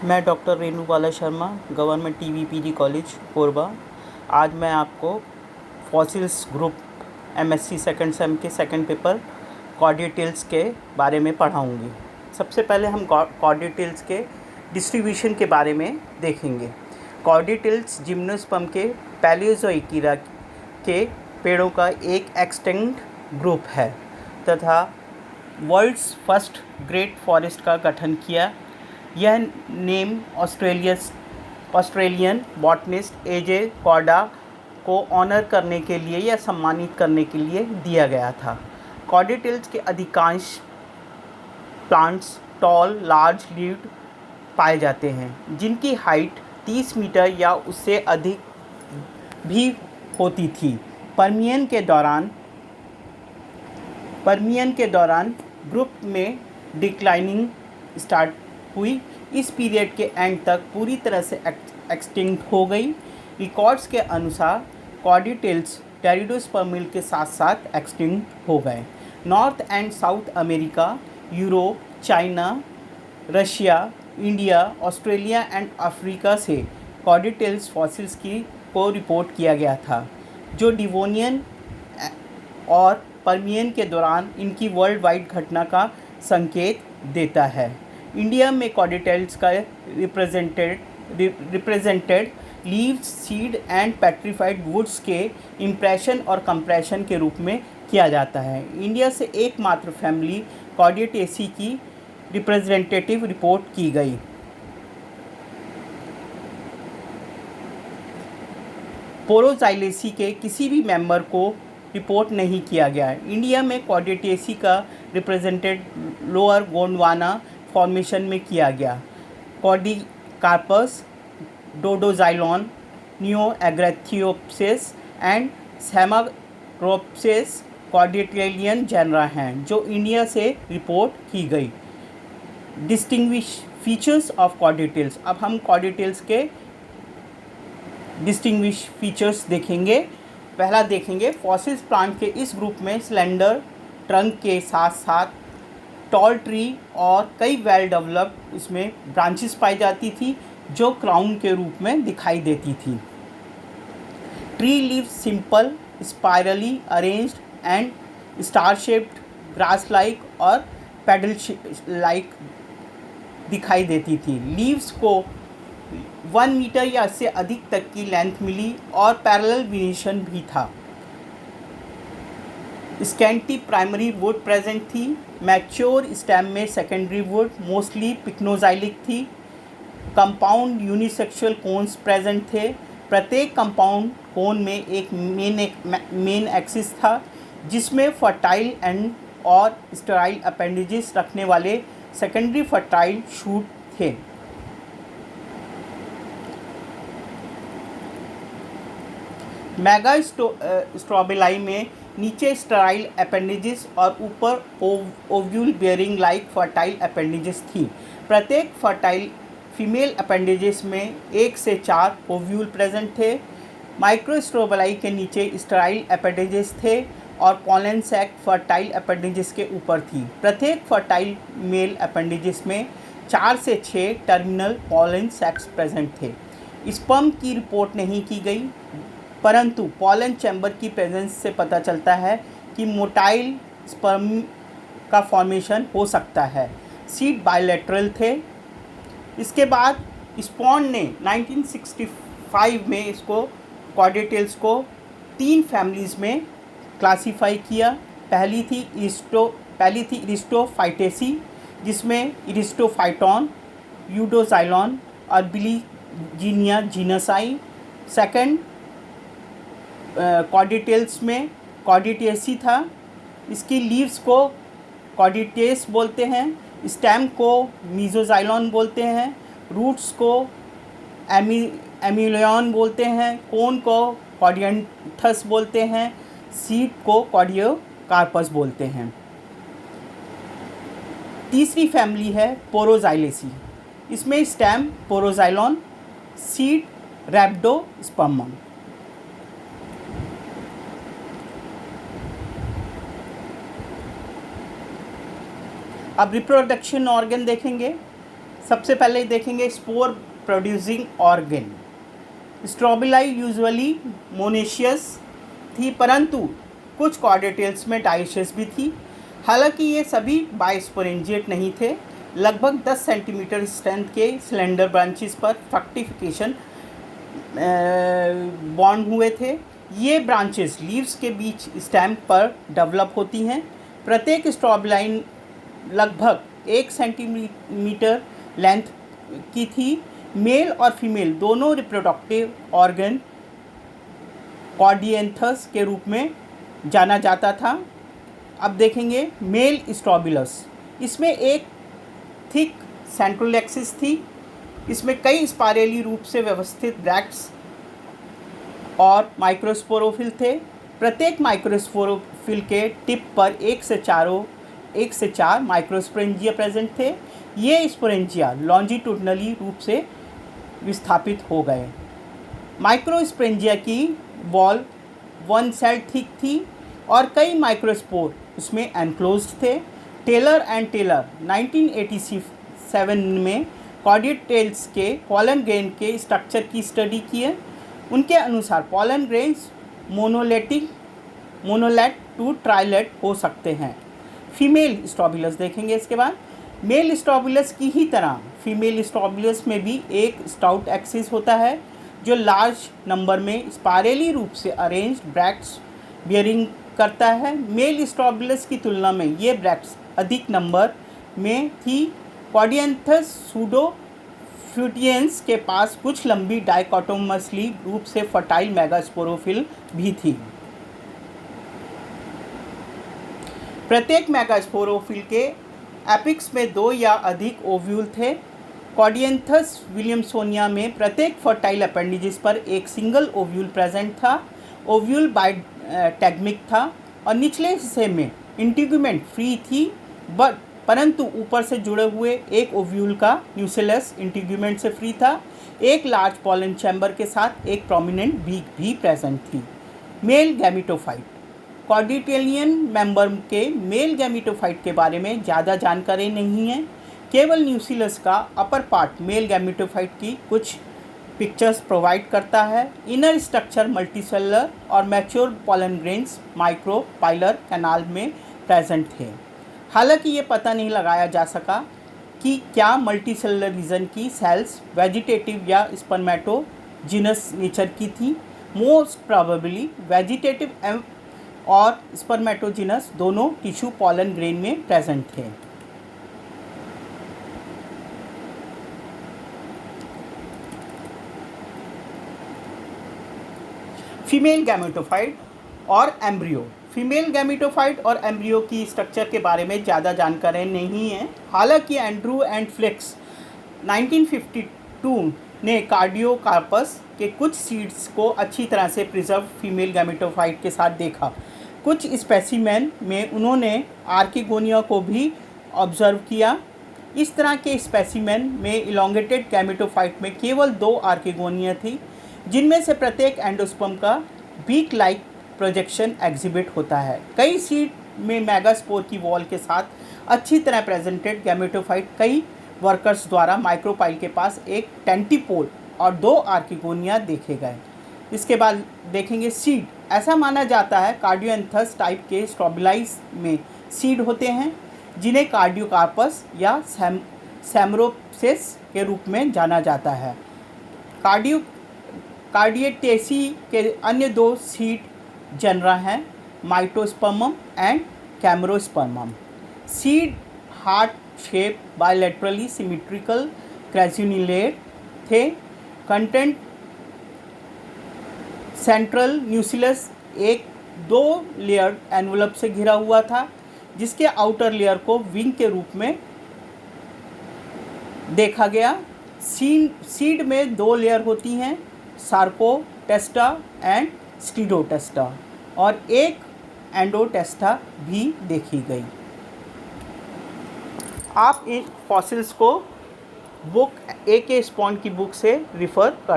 मैं doctor Renubala Sharma, government TVPG college Korba. आज मैं आपको fossils group MSc second sem के सेकंड पेपर कॉर्डियटेल्स के बारे में पढ़ाऊंगी। सबसे पहले हम कॉर्डियटेल्स के डिस्ट्रीब्यूशन के बारे में देखेंगे। कॉर्डियटेल्स जिम्नोस्पर्म के पैलियोज़ोइक ईरा के पेड़ों का एक एक्सटिंक्ट ग्रुप है तथा वर्ल्ड्स फर्स्ट ग्रेट फॉरेस्ट का गठन किया। यह नेम ऑस्ट्रेलियन बॉटनिस्ट एजे कॉर्डा को ऑनर करने के लिए या सम्मानित करने के लिए दिया गया था। कॉर्डियटेल्स के अधिकांश प्लांट्स टॉल लार्ज लीव्ड पाए जाते हैं जिनकी हाइट 30 मीटर या उससे अधिक भी होती थी। पर्मियन के दौरान ग्रुप में डिक्लाइनिंग स्टार्ट हुई। इस पीरियड के एंड तक पूरी तरह से एक्सटिंक्ट हो गई। रिकॉर्ड्स के अनुसार कॉर्डियटेल्स टेरिडोस्पर्मिल के साथ साथ एक्सटिंक्ट हो गए। North and south America, Europe, China, Russia, India, Australia and Africa से कॉर्डियटेल्स फॉसिल्स को रिपोर्ट किया गया था, जो डिवोनियन और पर्मियन के दौरान इनकी वर्ल्ड वाइड घटना का संकेत देता है। इंडिया में कॉर्डियटेल्स का represented leaves, seed and petrified woods के इम्प्रेशन और कंप्रेशन के रूप में किया जाता है। इंडिया से एकमात्र फैमिली कॉर्डियटेसी की रिप्रेजेंटेटिव रिपोर्ट की गई। पोरोजाइलेसी के किसी भी मेंबर को रिपोर्ट नहीं किया गया। इंडिया में कॉर्डियटेसी का रिप्रेजेंटेड लोअर गोंडवाना फॉर्मेशन में किया गया। Cordaicarpus, Dadoxylon, Neoggerathiopsis and Samaropsis cordaitalean genera हैं जो इंडिया से रिपोर्ट की गई। Distinguish features of Cordaitales. अब हम कॉर्डियटेल्स के डिस्टिंग्विश फीचर्स देखेंगे। पहला देखेंगे, फॉसिल्स प्लांट के इस ग्रुप में स्लेंडर ट्रंक के साथ साथ टॉल ट्री और कई वेल डेवलप्ड इसमें ब्रांचेस पाई जाती थी जो क्राउन के रूप में दिखाई देती थी। Tree leaves simple, spirally arranged and star shaped, grass like और पेडल लाइक दिखाई देती थी। लीव्स को 1 मीटर या इससे अधिक तक की लेंथ मिली और पैरेलल वेरिएशन भी था। स्कैंटी प्राइमरी वुड प्रेजेंट थी। मैच्योर स्टेम में सेकेंडरी वुड मोस्टली पिक्नोजाइलिक थी। कंपाउंड यूनिसेक्सुअल कोन्स प्रेजेंट थे। प्रत्येक कंपाउंड कोन में एक मेन एक्सिस था जिसमें फर्टाइल एंड और स्टेराइल अपेंडेजेस रखने वाले सेकेंडरी फर्टाइल शूट थे। मेगा स्ट्रोबिलाई में नीचे स्टेराइल अपेंडेजेस और ऊपर ovule bearing like fertile appendages थी। प्रत्येक फर्टाइल फीमेल अपेंडेजेस में 1 से 4 ओव्यूल प्रेजेंट थे। माइक्रोस्ट्रोबिलाई के नीचे स्टेराइल अपेंडेजेस थे और पॉलन सैक फर्टाइल अपेंडेजेस के ऊपर थी। प्रत्येक फर्टाइल मेल अपेंडेजेस में 4 से 6 टर्मिनल पॉलन सैक्स प्रेजेंट थे। स्पर्म की रिपोर्ट नहीं की गई, परंतु पॉलन चैम्बर की प्रेजेंस से पता चलता है कि मोटाइल स्पर्म का फॉर्मेशन हो सकता है। सीड बायलैटरल थे। इसके बाद स्पॉन ने 1965 में इसको कॉर्डियटेल्स को 3 फैमिलीज़ में क्लासीफाई किया। पहली थी इरिस्टोफाइटेसी, जिसमें इरिस्टोफाइटॉन, यूडोजाइलॉन और बिलीजीनिया जीनस। सेकंड कॉर्डियटेल्स में कॉर्डियटेसी था। इसकी लीव्स को कॉर्डियटेस बोलते हैं, स्टेम को मीजोजाइलॉन बोलते हैं, रूट्स को एमिलियन बोलते हैं, कोन को कॉर्डियंथस बोलते हैं, सीड को कॉर्डियोकार्पस बोलते हैं। तीसरी फैमिली है पोरोजाइलेसी। इसमें स्टेम पोरोजाइलॉन, सीड रैप्डोस्पर्मम। अब रिप्रोडक्शन ऑर्गन देखेंगे। सबसे पहले देखेंगे spore producing organ. Strobili usually monoecious थी, परंतु कुछ कॉर्डेटेल्स में डाइशियस भी थी। हालांकि ये सभी बाइस्पोरेंजिएट नहीं थे। लगभग 10 सेंटीमीटर स्ट्रेंथ के सिलेंडर ब्रांचेस पर फ्रक्टिफिकेशन बॉन्ड हुए थे। ये ब्रांचेस लीव्स के बीच स्टेम पर डेवलप होती हैं। प्रत्येक स्ट्रोबिलाई लगभग 1 सेंटीमीटर लेंथ की थी। मेल और फीमेल दोनों रिप्रोडक्टिव ऑर्गन कॉर्डियंथस के रूप में जाना जाता था। अब देखेंगे मेल स्ट्रोबिलस। इसमें एक थिक सेंट्रल एक्सिस थी। इसमें कई स्पाइरली रूप से व्यवस्थित ब्रैक्ट्स और माइक्रोस्पोरोफिल थे। प्रत्येक माइक्रोस्पोरोफिल के टिप पर 1 से 4 माइक्रोस्पोरेंजिया प्रेजेंट थे। ये स्पोरेंजिया लॉन्जिट्यूडनली रूप से विस्थापित हो गए। माइक्रोस्पोरेंजिया की वॉल 1 सेल थिक थी और कई माइक्रोस्पोर उसमें एनक्लोज्ड थे। टेलर एंड टेलर 1987 में कॉर्डियटेल्स के पॉलन ग्रेन के स्ट्रक्चर की स्टडी की है। उनके अनुसार पॉलन ग्रेन्स मोनोलेट टू ट्राइलेट हो सकते हैं। फीमेल स्ट्रोबिलस देखेंगे इसके बाद। मेल स्ट्रोबिलस की ही तरह फीमेल स्ट्रोबिलस में भी एक स्टाउट एक्सिस होता है जो लार्ज नंबर में स्पाइरली रूप से अरेंज्ड ब्रैक्ट्स बियरिंग करता है। मेल स्ट्रोबिलस की तुलना में ये ब्रैक्ट्स अधिक नंबर में थी। कॉर्डियंथस सूडोफ्यूटियंस के पास कुछ लंबी डाइकोटोमसली रूप से फर्टाइल मेगास्पोरोफिल भी थी। प्रत्येक मेगास्पोरोफिल के एपिक्स में 2 या अधिक ओव्यूल थे। कॉर्डियंथस विलियमसोनिया में प्रत्येक फर्टाइल अपेंडिजेस पर एक सिंगल ओव्यूल प्रेजेंट था। ओव्यूल बाइटैगमिक था और निचले हिस्से में इंटीग्यूमेंट फ्री थी, परंतु ऊपर से जुड़े हुए एक ओव्यूल का न्यूक्लियस इंटीग्यूमेंट से फ्री था। एक लार्ज पॉलन चैम्बर के साथ एक प्रोमिनेंट बीक भी प्रेजेंट थी। Male gametophyte. कॉर्डिटेलियन मेंबर के मेल गैमेटोफाइट के बारे में ज़्यादा जानकारी नहीं है। केवल न्यूक्लियस का अपर पार्ट मेल गैमेटोफाइट की कुछ पिक्चर्स प्रोवाइड करता है। इनर स्ट्रक्चर मल्टीसेलुलर और mature pollen grains micropylar canal में प्रेजेंट थे। हालांकि ये पता नहीं लगाया जा सका कि क्या मल्टीसेलुलर रीजन की सेल्स वेजिटेटिव या स्पर्मेटोजिनस नेचर की थी। मोस्ट प्रोबेबली वेजिटेटिव और स्पर्मेटोजिनस दोनों टिश्यू पॉलन ग्रेन में प्रेजेंट थे। फीमेल गैमेटोफाइट और एम्ब्रियो। फीमेल गैमेटोफाइट और एम्ब्रियो की स्ट्रक्चर के बारे में ज़्यादा जानकारी नहीं है। हालांकि एंड्रू एंड फ्लेक्स 1952 ने कार्डियोकार्पस के कुछ सीड्स को अच्छी तरह से प्रिजर्व फीमेल गैमेटोफाइट के साथ देखा। कुछ स्पेसिमेन में उन्होंने आर्किगोनिया को भी ऑब्जर्व किया। इस तरह के स्पेसिमेन में इलोंगेटेड गैमेटोफाइट में केवल 2 आर्किगोनिया थी, जिनमें से प्रत्येक एंडोस्पर्म का बीक लाइक प्रोजेक्शन एग्जिबिट होता है। कई सीड में मेगास्पोर की वॉल के साथ अच्छी तरह प्रेजेंटेड गैमेटोफाइट कई वर्कर्स द्वारा माइक्रोपाइल के पास एक टेंटिपोल और 2 आर्किगोनिया देखे गए। इसके बाद देखेंगे सीड। ऐसा माना जाता है कार्डियोएंथस टाइप के स्ट्रोबिलाइज में सीड होते हैं, जिन्हें कार्डियोकार्पस या सैमरोप्सिस के रूप में जाना जाता है। कार्डियटेसी के अन्य 2 सीड जनरा हैं, Mitrospermum and Camerospermum. Seed heart shape bilaterally symmetrical crenulate थे। कंटेंट सेंट्रल न्यूक्लियस एक 2 लेयर एनवलप से घिरा हुआ था, जिसके आउटर लेयर को विंग के रूप में देखा गया। सीड में 2 लेयर होती हैं, सार्कोटेस्टा एंड स्क्लीरोटेस्टा, और एक एंडोटेस्टा भी देखी गई। आप इन फॉसिल्स को बुक ए के स्पॉन की बुक से रिफ़र कर